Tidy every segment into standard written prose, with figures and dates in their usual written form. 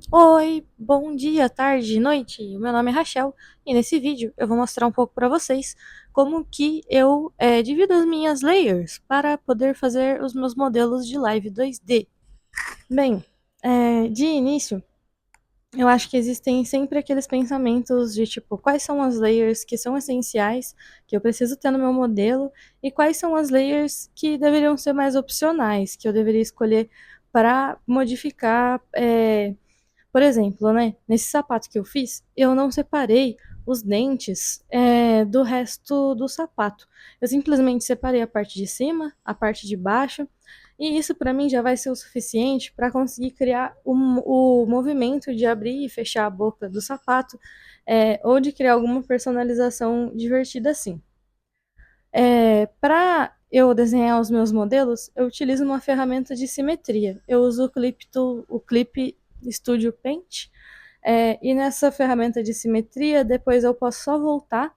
Oi, bom dia, tarde, noite. O meu nome é Rachel e nesse vídeo eu vou mostrar um pouco para vocês como que eu divido as minhas layers para poder fazer os meus modelos de live 2D. Bem, de início, eu acho que existem sempre aqueles pensamentos de tipo, quais são as layers que são essenciais, que eu preciso ter no meu modelo, e quais são as layers que deveriam ser mais opcionais, que eu deveria escolher para modificar. Por exemplo, né, nesse sapato que eu fiz, eu não separei os dentes do resto do sapato. Eu simplesmente separei a parte de cima, a parte de baixo, e isso para mim já vai ser o suficiente para conseguir criar o movimento de abrir e fechar a boca do sapato, ou de criar alguma personalização divertida assim. Para eu desenhar os meus modelos, eu utilizo uma ferramenta de simetria. Eu uso o Clip Studio Paint, e nessa ferramenta de simetria, depois eu posso só voltar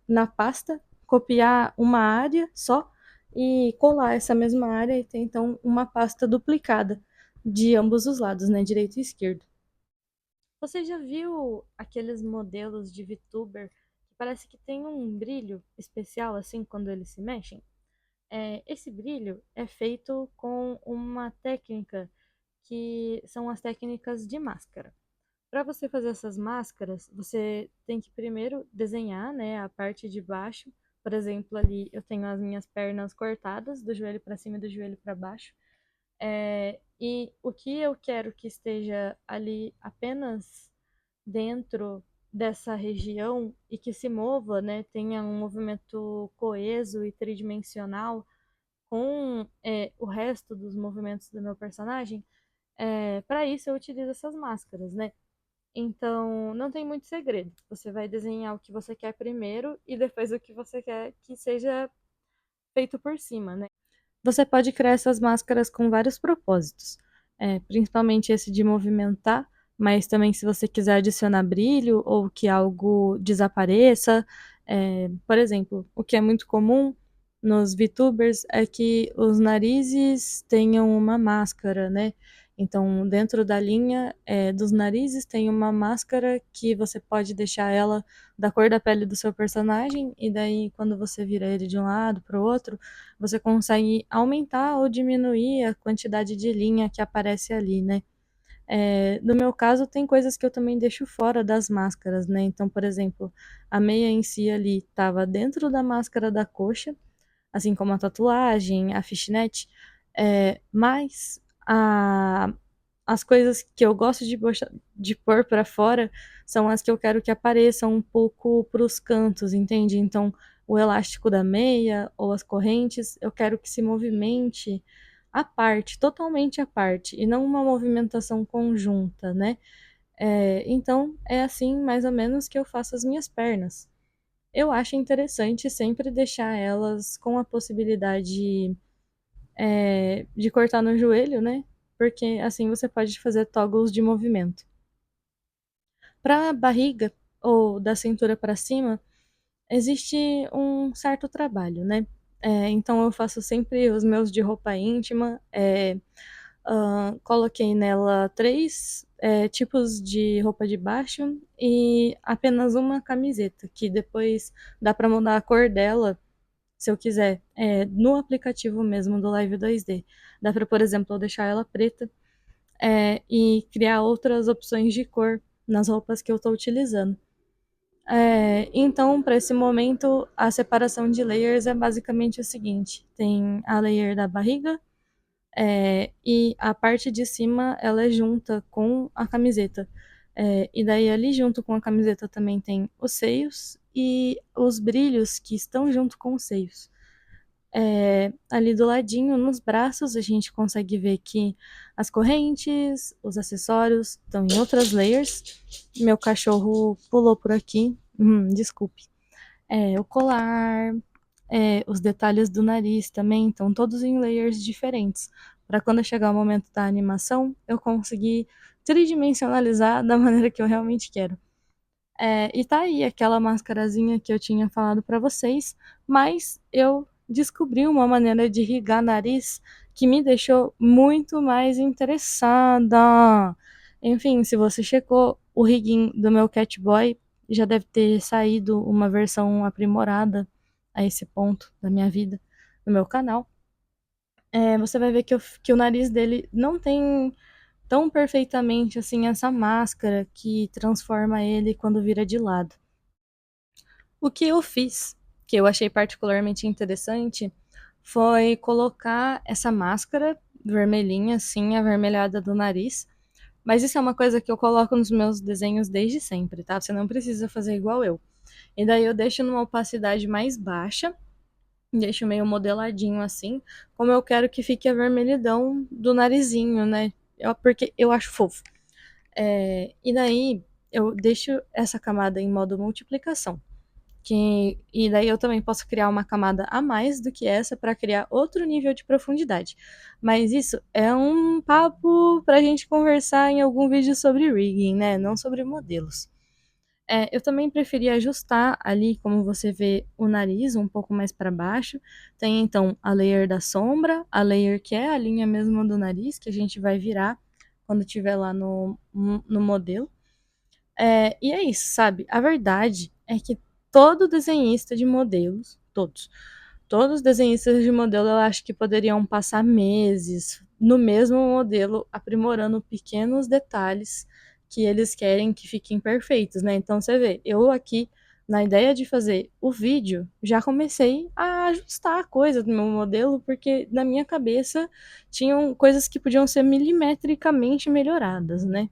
na pasta, copiar uma área só e colar essa mesma área e ter então uma pasta duplicada de ambos os lados, né, direito e esquerdo. Você já viu aqueles modelos de VTuber que parece que tem um brilho especial assim quando eles se mexem? Esse brilho é feito com uma técnica que são as técnicas de máscara. Para você fazer essas máscaras, você tem que primeiro desenhar, né, a parte de baixo. Por exemplo, ali eu tenho as minhas pernas cortadas, do joelho para cima e do joelho para baixo. E o que eu quero que esteja ali apenas dentro dessa região e que se mova, né, tenha um movimento coeso e tridimensional com o resto dos movimentos do meu personagem, para isso eu utilizo essas máscaras, né? Então, não tem muito segredo. Você vai desenhar o que você quer primeiro e depois o que você quer que seja feito por cima, né? Você pode criar essas máscaras com vários propósitos, principalmente esse de movimentar, mas também se você quiser adicionar brilho ou que algo desapareça. Por exemplo, o que é muito comum nos VTubers é que os narizes tenham uma máscara, né? Então, dentro da linha dos narizes tem uma máscara que você pode deixar ela da cor da pele do seu personagem, e daí quando você vira ele de um lado para o outro, você consegue aumentar ou diminuir a quantidade de linha que aparece ali, né? No meu caso, tem coisas que eu também deixo fora das máscaras, né? Então, por exemplo, a meia em si ali estava dentro da máscara da coxa, assim como a tatuagem, a fishnet, mas as coisas que eu gosto de pôr para fora são as que eu quero que apareçam um pouco para os cantos, entende? Então, o elástico da meia ou as correntes, eu quero que se movimente à parte, totalmente à parte, e não uma movimentação conjunta, né? Então, é assim mais ou menos que eu faço as minhas pernas. Eu acho interessante sempre deixar elas com a possibilidade de cortar no joelho, né? Porque assim você pode fazer toggles de movimento. Para a barriga ou da cintura para cima, existe um certo trabalho, né? Então eu faço sempre os meus de roupa íntima. Coloquei nela três tipos de roupa de baixo e apenas uma camiseta, que depois dá para mudar a cor dela se eu quiser, no aplicativo mesmo do Live 2D. Dá para, por exemplo, eu deixar ela preta e criar outras opções de cor nas roupas que eu estou utilizando. Então, para esse momento, a separação de layers é basicamente o seguinte: tem a layer da barriga, e a parte de cima ela é junta com a camiseta. E daí ali junto com a camiseta também tem os seios e os brilhos que estão junto com os seios. Ali do ladinho, nos braços, a gente consegue ver que as correntes, os acessórios estão em outras layers. Meu cachorro pulou por aqui, desculpe. O colar, os detalhes do nariz também estão todos em layers diferentes. Para quando chegar o momento da animação, eu conseguir tridimensionalizar da maneira que eu realmente quero. E tá aí aquela mascarazinha que eu tinha falado pra vocês, mas eu descobri uma maneira de irrigar nariz que me deixou muito mais interessada. Enfim, se você checou o rigging do meu Catboy, já deve ter saído uma versão aprimorada a esse ponto da minha vida no meu canal. Você vai ver que o nariz dele não tem tão perfeitamente assim essa máscara que transforma ele quando vira de lado. O que eu fiz, que eu achei particularmente interessante, foi colocar essa máscara vermelhinha, assim, avermelhada do nariz. Mas isso é uma coisa que eu coloco nos meus desenhos desde sempre, tá? Você não precisa fazer igual eu. E daí eu deixo numa opacidade mais baixa, deixo meio modeladinho assim, como eu quero que fique a vermelhidão do narizinho, né? Porque eu acho fofo. E daí eu deixo essa camada em modo multiplicação. E daí eu também posso criar uma camada a mais do que essa para criar outro nível de profundidade. Mas isso é um papo para a gente conversar em algum vídeo sobre rigging, né? Não sobre modelos. Eu também preferi ajustar ali, como você vê, o nariz um pouco mais para baixo. Tem então a layer da sombra, a layer que é a linha mesmo do nariz, que a gente vai virar quando estiver lá no modelo. E é isso, sabe? A verdade é que todo desenhista de modelos, todos os desenhistas de modelo, eu acho que poderiam passar meses no mesmo modelo, aprimorando pequenos detalhes que eles querem que fiquem perfeitos, né? Então você vê, eu aqui, na ideia de fazer o vídeo, já comecei a ajustar a coisa do meu modelo, porque na minha cabeça tinham coisas que podiam ser milimetricamente melhoradas, né?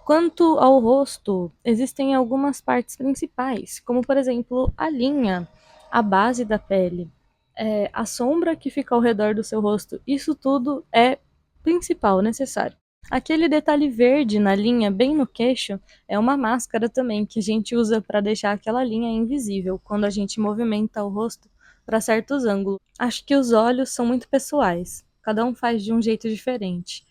Quanto ao rosto, existem algumas partes principais, como por exemplo a linha, a base da pele, a sombra que fica ao redor do seu rosto. Isso tudo é principal, necessário. Aquele detalhe verde na linha, bem no queixo, é uma máscara também que a gente usa para deixar aquela linha invisível quando a gente movimenta o rosto para certos ângulos. Acho que os olhos são muito pessoais, cada um faz de um jeito diferente.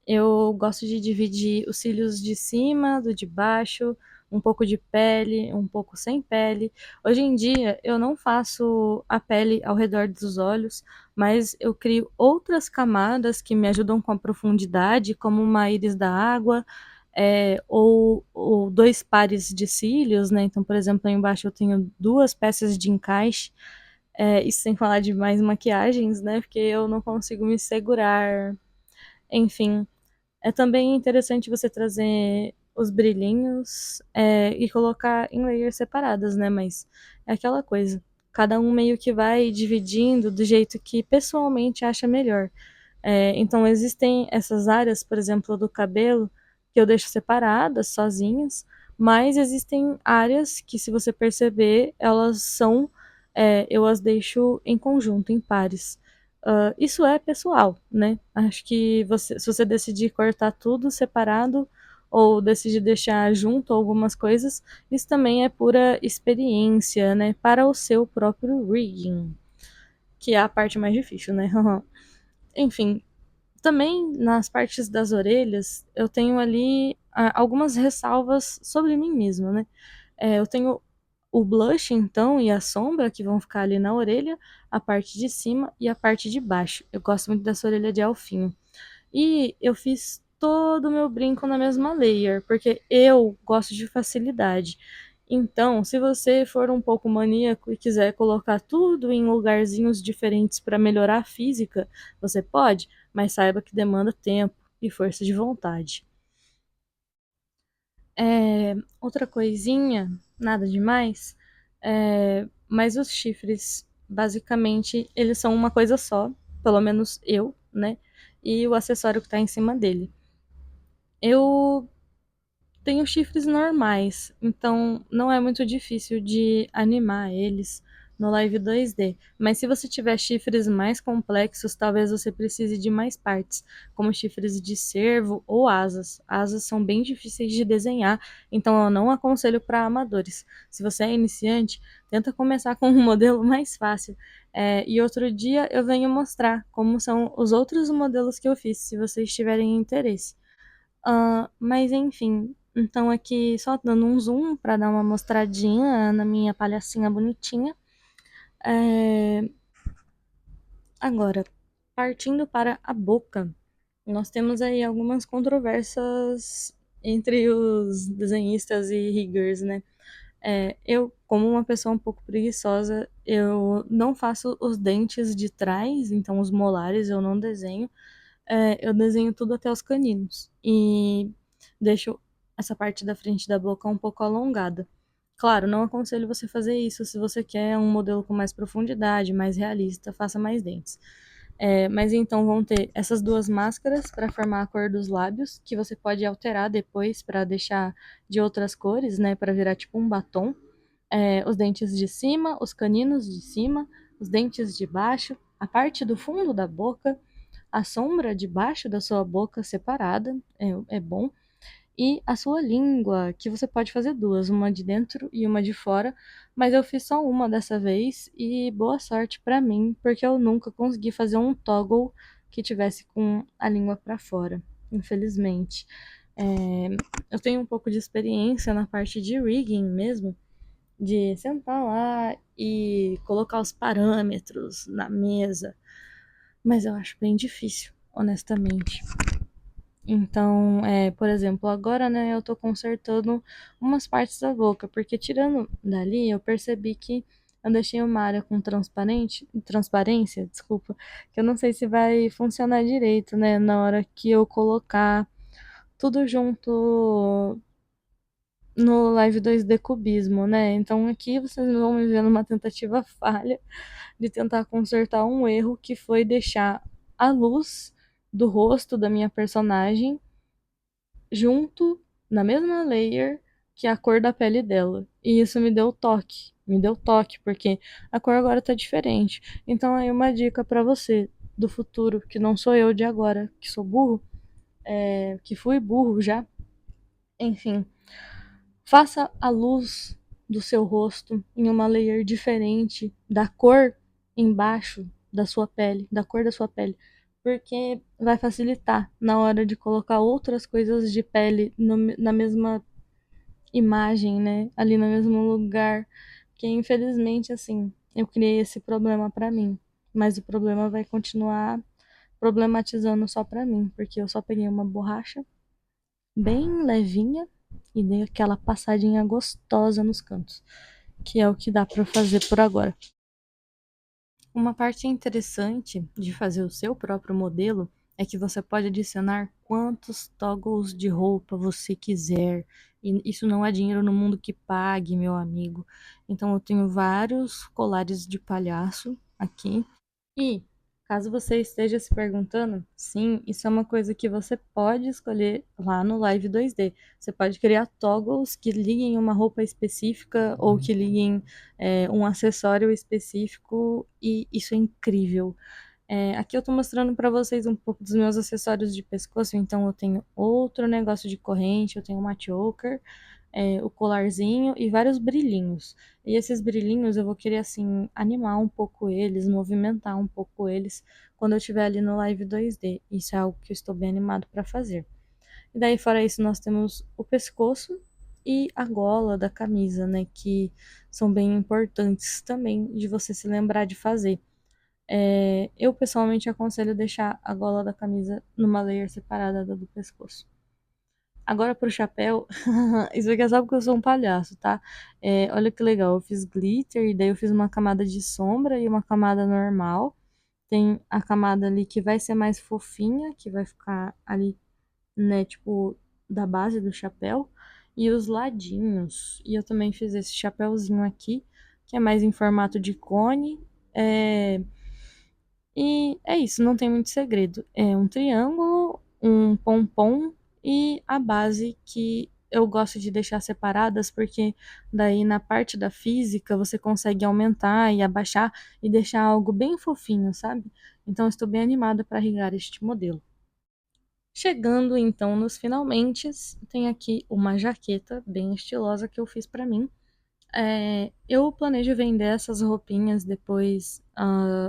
Eu gosto de dividir os cílios de cima, do de baixo, um pouco de pele, um pouco sem pele. Hoje em dia eu não faço a pele ao redor dos olhos, mas eu crio outras camadas que me ajudam com a profundidade, como uma íris da água, ou dois pares de cílios, né? Então, por exemplo, aí embaixo eu tenho duas peças de encaixe, isso sem falar de mais maquiagens, né? Porque eu não consigo me segurar. Enfim, é também interessante você trazer os brilhinhos e colocar em layers separadas, né? Mas é aquela coisa. Cada um meio que vai dividindo do jeito que pessoalmente acha melhor. Então existem essas áreas, por exemplo, do cabelo, que eu deixo separadas, sozinhas, mas existem áreas que, se você perceber, elas são, eu as deixo em conjunto, em pares. Isso é pessoal, né? Acho que se você decidir cortar tudo separado ou decidir deixar junto algumas coisas, isso também é pura experiência, né? Para o seu próprio rigging, que é a parte mais difícil, né? Enfim, também nas partes das orelhas, eu tenho ali algumas ressalvas sobre mim mesma, né? Eu tenho o blush, então, e a sombra que vão ficar ali na orelha, a parte de cima e a parte de baixo. Eu gosto muito dessa orelha de alfinho. E eu fiz todo o meu brinco na mesma layer, porque eu gosto de facilidade. Então, se você for um pouco maníaco e quiser colocar tudo em lugarzinhos diferentes para melhorar a física, você pode, mas saiba que demanda tempo e força de vontade. Outra coisinha, nada demais, mas os chifres, basicamente, eles são uma coisa só, pelo menos eu, né? E o acessório que está em cima dele. Eu tenho chifres normais, então não é muito difícil de animar eles no Live 2D. Mas se você tiver chifres mais complexos, talvez você precise de mais partes, como chifres de cervo ou asas. Asas são bem difíceis de desenhar, então eu não aconselho para amadores. Se você é iniciante, tenta começar com um modelo mais fácil. E outro dia eu venho mostrar como são os outros modelos que eu fiz, se vocês tiverem interesse. Mas enfim, então aqui só dando um zoom para dar uma mostradinha na minha palhacinha bonitinha. É, Agora, partindo para a boca. nós temos aí algumas controvérsias entre os desenhistas e riggers, né? Eu, como uma pessoa um pouco preguiçosa, eu não faço os dentes de trás, então os molares eu não desenho. Eu desenho tudo até os caninos. E deixo essa parte da frente da boca um pouco alongada. Claro, não aconselho você fazer isso se você quer um modelo com mais profundidade, mais realista, faça mais dentes. Mas então vão ter essas duas máscaras para formar a cor dos lábios, que você pode alterar depois para deixar de outras cores, né, para virar tipo um batom. Os dentes de cima, os caninos de cima, os dentes de baixo, a parte do fundo da boca, a sombra de baixo da sua boca separada, é bom, e a sua língua, que você pode fazer duas, uma de dentro e uma de fora, mas eu fiz só uma dessa vez e boa sorte pra mim, porque eu nunca consegui fazer um toggle que tivesse com a língua pra fora, infelizmente. É, eu tenho um pouco de experiência na parte de rigging mesmo, de sentar lá e colocar os parâmetros na mesa, mas eu acho bem difícil, honestamente. Então, por exemplo, agora, né, eu tô consertando umas partes da boca, porque tirando dali, eu percebi que eu deixei uma área com transparência, desculpa, que eu não sei se vai funcionar direito, né, na hora que eu colocar tudo junto no Live 2D Cubismo, né? Então aqui vocês vão me ver numa tentativa falha de tentar consertar um erro que foi deixar a luz do rosto da minha personagem junto na mesma layer que a cor da pele dela. E isso me deu toque, porque a cor agora tá diferente. Então aí uma dica pra você do futuro, que não sou eu de agora, que sou burro, que fui burro já. Enfim, faça a luz do seu rosto em uma layer diferente da cor embaixo da sua pele, da cor da sua pele, porque vai facilitar na hora de colocar outras coisas de pele na mesma imagem, né? Ali no mesmo lugar. Que infelizmente, assim, eu criei esse problema pra mim, mas o problema vai continuar problematizando só pra mim, porque eu só peguei uma borracha bem levinha e dei aquela passadinha gostosa nos cantos, que é o que dá pra fazer por agora. Uma parte interessante de fazer o seu próprio modelo é que você pode adicionar quantos toggles de roupa você quiser. E isso não é dinheiro no mundo que pague, meu amigo. Então eu tenho vários colares de palhaço aqui. E, caso você esteja se perguntando, sim, isso é uma coisa que você pode escolher lá no Live 2D. Você pode criar toggles que liguem uma roupa específica ou que liguem um acessório específico, e isso é incrível. Aqui eu tô mostrando para vocês um pouco dos meus acessórios de pescoço. Então eu tenho outro negócio de corrente, eu tenho uma choker, o colarzinho e vários brilhinhos. E esses brilhinhos eu vou querer assim animar um pouco eles, movimentar um pouco eles quando eu estiver ali no Live 2D. Isso é algo que eu estou bem animado para fazer. E daí fora isso nós temos o pescoço e a gola da camisa, né, que são bem importantes também de você se lembrar de fazer. Eu pessoalmente aconselho deixar a gola da camisa numa layer separada da do pescoço. Agora pro chapéu, isso aqui é só porque eu sou um palhaço, tá? Olha que legal, eu fiz glitter e daí eu fiz uma camada de sombra e uma camada normal. Tem a camada ali que vai ser mais fofinha, que vai ficar ali, né, tipo, da base do chapéu. E os ladinhos. E eu também fiz esse chapéuzinho aqui, que é mais em formato de cone. É, e é isso, não tem muito segredo. É um triângulo, um pompom e a base, que eu gosto de deixar separadas, porque daí na parte da física você consegue aumentar e abaixar e deixar algo bem fofinho, sabe? Então eu estou bem animada para rigar este modelo. Chegando então nos finalmente, tem aqui uma jaqueta bem estilosa que eu fiz para mim. Eu planejo vender essas roupinhas depois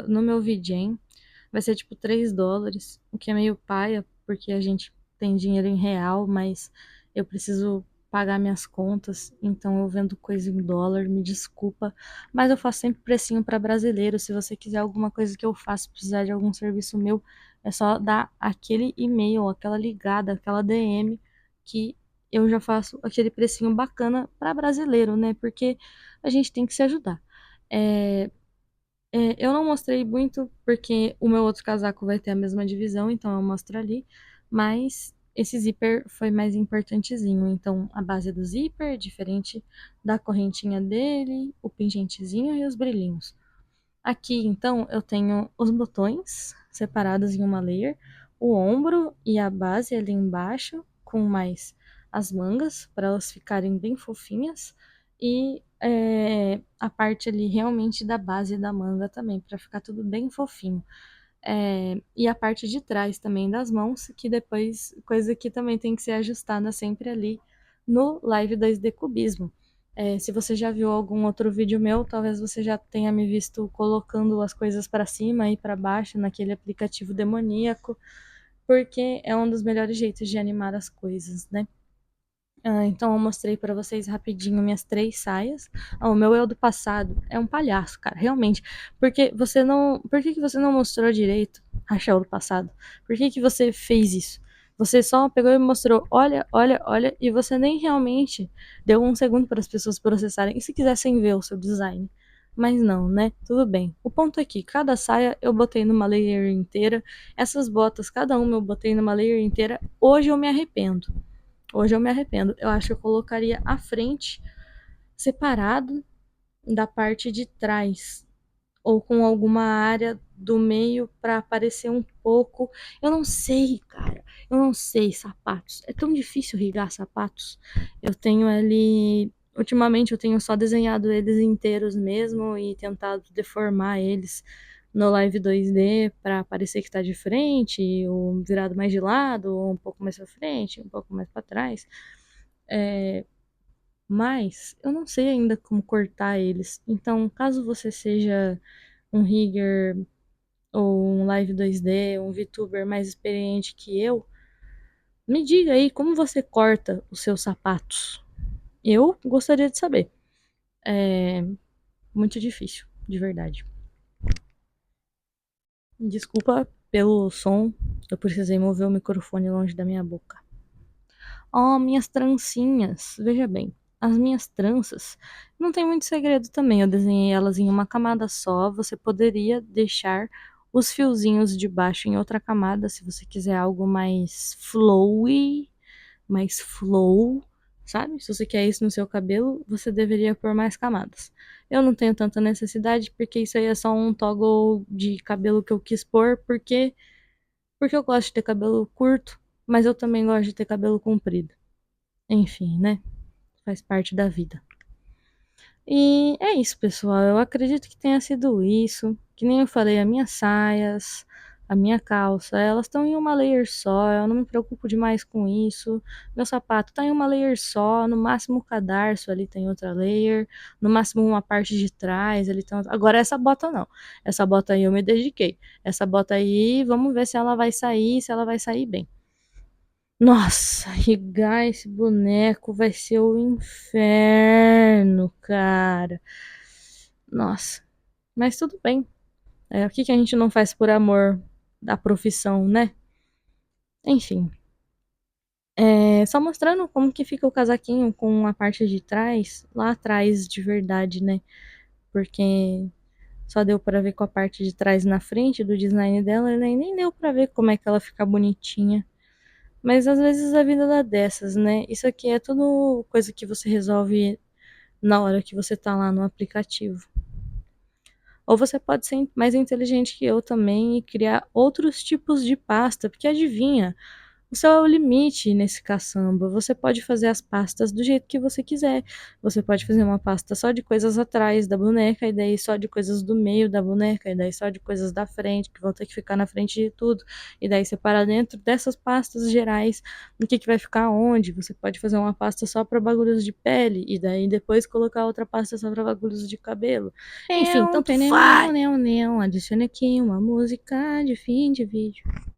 no meu VJam. Vai ser tipo US$ 3, o que é meio paia, porque a gente tem dinheiro em real, mas eu preciso pagar minhas contas, então eu vendo coisa em dólar, me desculpa, mas eu faço sempre precinho para brasileiro. Se você quiser alguma coisa que eu faça, precisar de algum serviço meu, É só dar aquele e-mail, aquela ligada, aquela DM que eu já faço aquele precinho bacana para brasileiro, né? Porque a gente tem que se ajudar. É, eu não mostrei muito porque o meu outro casaco vai ter a mesma divisão, então eu mostro ali. Mas esse zíper foi mais importantezinho. Então a base do zíper, diferente da correntinha dele, o pingentezinho e os brilhinhos. Aqui, então, eu tenho os botões separados em uma layer, o ombro e a base ali embaixo, com mais as mangas, para elas ficarem bem fofinhas, e a parte ali realmente da base da manga também, para ficar tudo bem fofinho. E a parte de trás também das mãos, que depois, coisa que também tem que ser ajustada sempre ali no Live 2D Cubismo. Se você já viu algum outro vídeo meu, talvez você já tenha me visto colocando as coisas para cima e para baixo naquele aplicativo demoníaco, porque é um dos melhores jeitos de animar as coisas, né? Então eu mostrei pra vocês rapidinho minhas 3 saias. O meu eu do passado é um palhaço, cara, realmente. Por que que você não mostrou direito, Rachel do passado? Por que que você fez isso? Você só pegou e mostrou, olha, olha, olha, e você nem realmente deu um segundo para as pessoas processarem. E se quisessem ver o seu design? Mas não, né? Tudo bem. O ponto é que cada saia eu botei numa layer inteira. Essas botas, cada uma eu botei numa layer inteira. Hoje eu me arrependo. Hoje eu me arrependo. Eu acho que eu colocaria à frente, separado da parte de trás, ou com alguma área do meio para aparecer um pouco. Eu não sei, cara. Eu não sei, sapatos. É tão difícil rigar sapatos. Eu tenho ali. Ultimamente eu tenho só desenhado eles inteiros mesmo e tentado deformar eles no Live 2D para parecer que tá de frente, ou virado mais de lado, ou um pouco mais para frente, um pouco mais para trás. Mas eu não sei ainda como cortar eles. Então, caso você seja um rigger ou um Live 2D, um VTuber mais experiente que eu, me diga aí como você corta os seus sapatos. Eu gostaria de saber. É muito difícil, de verdade. Desculpa pelo som, eu precisei mover o microfone longe da minha boca. Oh, minhas trancinhas. Veja bem, as minhas tranças não tem muito segredo também. Eu desenhei elas em uma camada só. Você poderia deixar os fiozinhos de baixo em outra camada se você quiser algo mais flowy, mais flow, sabe? Se você quer isso no seu cabelo, você deveria pôr mais camadas. Eu não tenho tanta necessidade porque isso aí é só um toggle de cabelo que eu quis pôr porque eu gosto de ter cabelo curto, mas eu também gosto de ter cabelo comprido. Enfim, né? Faz parte da vida. E é isso, pessoal. Eu acredito que tenha sido isso. Que nem eu falei, as minhas saias, a minha calça, elas estão em uma layer só. Eu não me preocupo demais com isso. Meu sapato tá em uma layer só. No máximo o cadarço ali tem outra layer. No máximo uma parte de trás ali tem outra. Agora essa bota não. Essa bota aí eu me dediquei. Essa bota aí, vamos ver se ela vai sair, se ela vai sair bem. Nossa, rigar esse boneco vai ser o inferno, cara. Nossa, mas tudo bem. O que que a gente não faz por amor da profissão, né? Enfim, só mostrando como que fica o casaquinho com a parte de trás, lá atrás de verdade, né? Porque só deu pra ver com a parte de trás na frente do design dela, né? E nem deu pra ver como é que ela fica bonitinha. Mas às vezes a vida dá dessas, né? Isso aqui é tudo coisa que você resolve na hora que você tá lá no aplicativo. Ou você pode ser mais inteligente que eu também e criar outros tipos de pasta, porque adivinha, o céu é o limite nesse caçamba. Você pode fazer as pastas do jeito que você quiser. Você pode fazer uma pasta só de coisas atrás da boneca, e daí só de coisas do meio da boneca, e daí só de coisas da frente, que vão ter que ficar na frente de tudo. E daí separar dentro dessas pastas gerais o que vai ficar onde. Você pode fazer uma pasta só para bagulhos de pele, e daí depois colocar outra pasta só para bagulhos de cabelo. Enfim, tanto faz. Adicione aqui uma música de fim de vídeo.